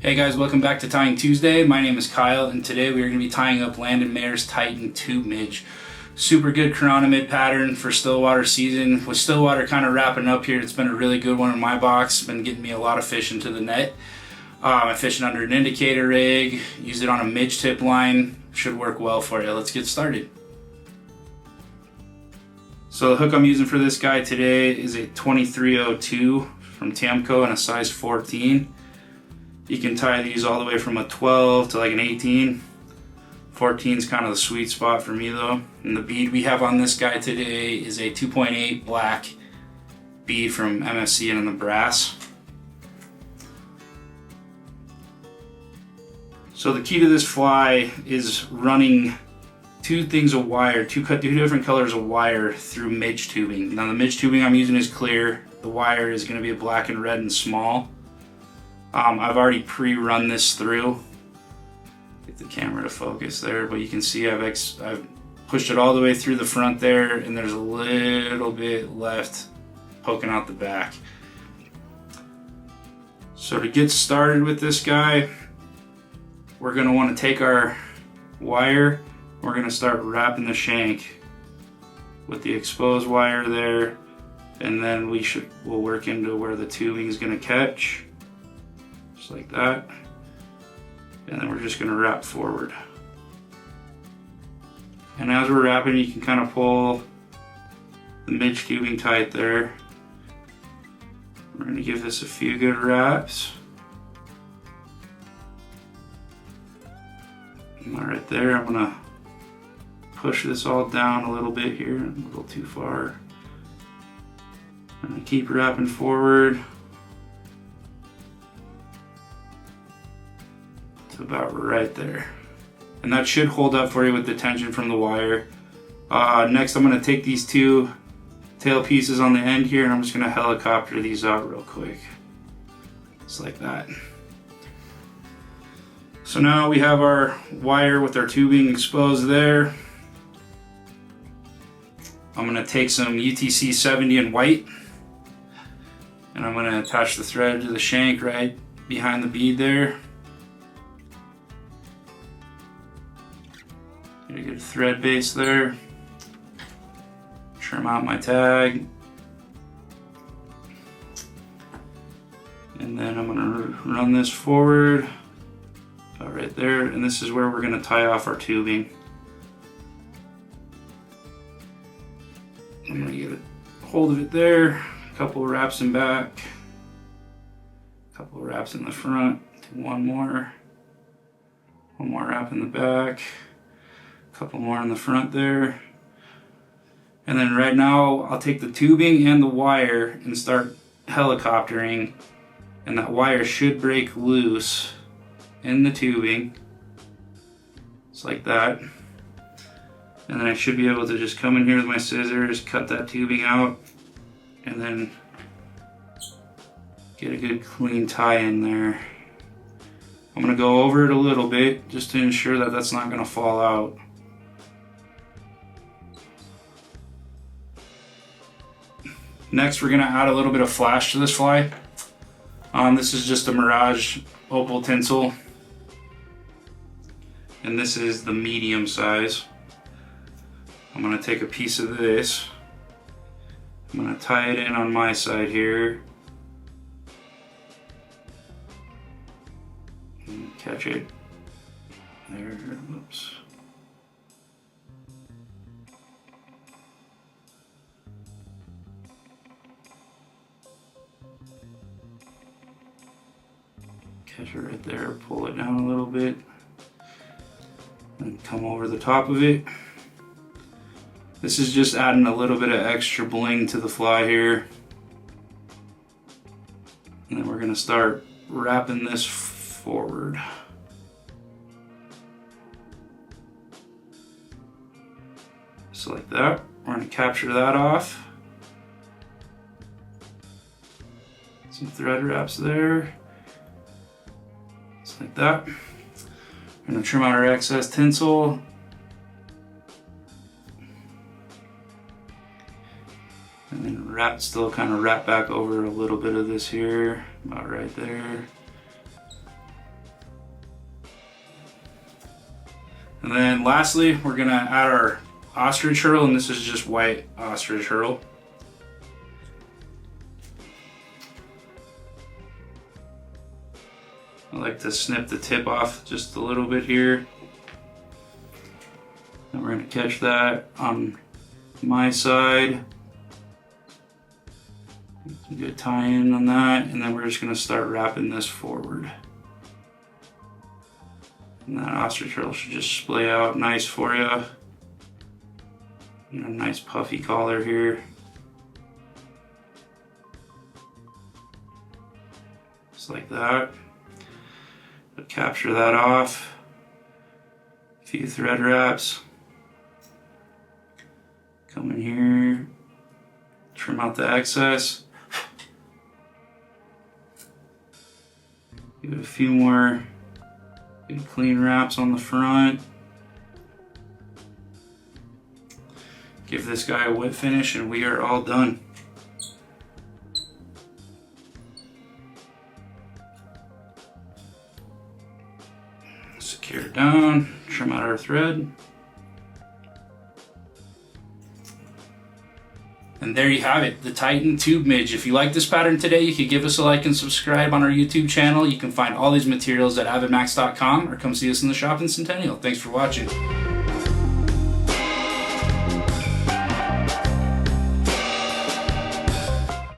Hey guys, welcome back to Tying Tuesday. My name is Kyle, and today we are going to be tying up Landon Mayer's Titan Tube Midge. Super good chironomid pattern for stillwater season. With stillwater kind of wrapping up here, it's been a really good one in my box. It's been getting me a lot of fish into the net. I'm fishing under an indicator rig, use it on a midge tip line. Should work well for you. Let's get started. So the hook I'm using for this guy today is a 2302 from Tiemco and a size 14. You can tie these all the way from a 12 to like an 18. 14 is kind of the sweet spot for me though. And the bead we have on this guy today is a 2.8 black bead from MSC and in the brass. So the key to this fly is running two different colors of wire through midge tubing. Now the midge tubing I'm using is clear. The wire is going to be a black and red and small. I've already pre-run this through. Get the camera to focus there, but you can see I've pushed it all the way through the front there, and there's a little bit left poking out the back. So to get started with this guy, we're going to want to take our wire, we're going to start wrapping the shank with the exposed wire there, and then we'll work into where the tubing is going to catch. Just like that, and then we're just going to wrap forward. And as we're wrapping, you can kind of pull the midge tubing tight there. We're going to give this a few good wraps. And right there, I'm going to push this all down a little bit here, a little too far. I'm going to keep wrapping forward. About right there, and that should hold up for you with the tension from the wire. Next, I'm going to take these two tail pieces on the end here, and I'm just going to helicopter these out real quick, just like that. So now we have our wire with our tubing exposed there. I'm going to take some UTC 70 in white, and I'm going to attach the thread to the shank right behind the bead there. Get a good thread base there. Trim out my tag. And then I'm going to run this forward about right there, and this is where we're going to tie off our tubing. I'm going to get a hold of it there, a couple of wraps in back, a couple of wraps in the front, do one more wrap in the back. Couple more in the front there, and then right now I'll take the tubing and the wire and start helicoptering, and that wire should break loose in the tubing, just like that. And then I should be able to just come in here with my scissors, cut that tubing out, and then get a good clean tie in there. I'm going to go over it a little bit just to ensure that that's not going to fall out. Next, we're going to add a little bit of flash to this fly. This is just a Mirage Opal Tinsel, and this is the medium size. I'm going to take a piece of this. I'm going to tie it in on my side here. And catch it. There, whoops. Catch it right there, pull it down a little bit, and come over the top of it. This is just adding a little bit of extra bling to the fly here. And then we're going to start wrapping this forward. Just like that. We're going to capture that off. Some thread wraps there. Like that. I'm going to trim out our excess tinsel. And then still kind of wrap back over a little bit of this here, about right there. And then lastly, we're gonna add our Ostrich Herl, and this is just white Ostrich Herl. I like to snip the tip off just a little bit here. And we're gonna catch that on my side. Good tie in on that, and then we're just gonna start wrapping this forward. And that ostrich herl should just splay out nice for you. And a nice puffy collar here. Just like that. But capture that off. A few thread wraps. Come in here, trim out the excess. Give it a few more good clean wraps on the front. Give this guy a wet finish and we are all done. Secure it down, trim out our thread. And there you have it, the Titan Tube Midge. If you like this pattern today, you can give us a like and subscribe on our YouTube channel. You can find all these materials at AvidMax.com or come see us in the shop in Centennial. Thanks for watching.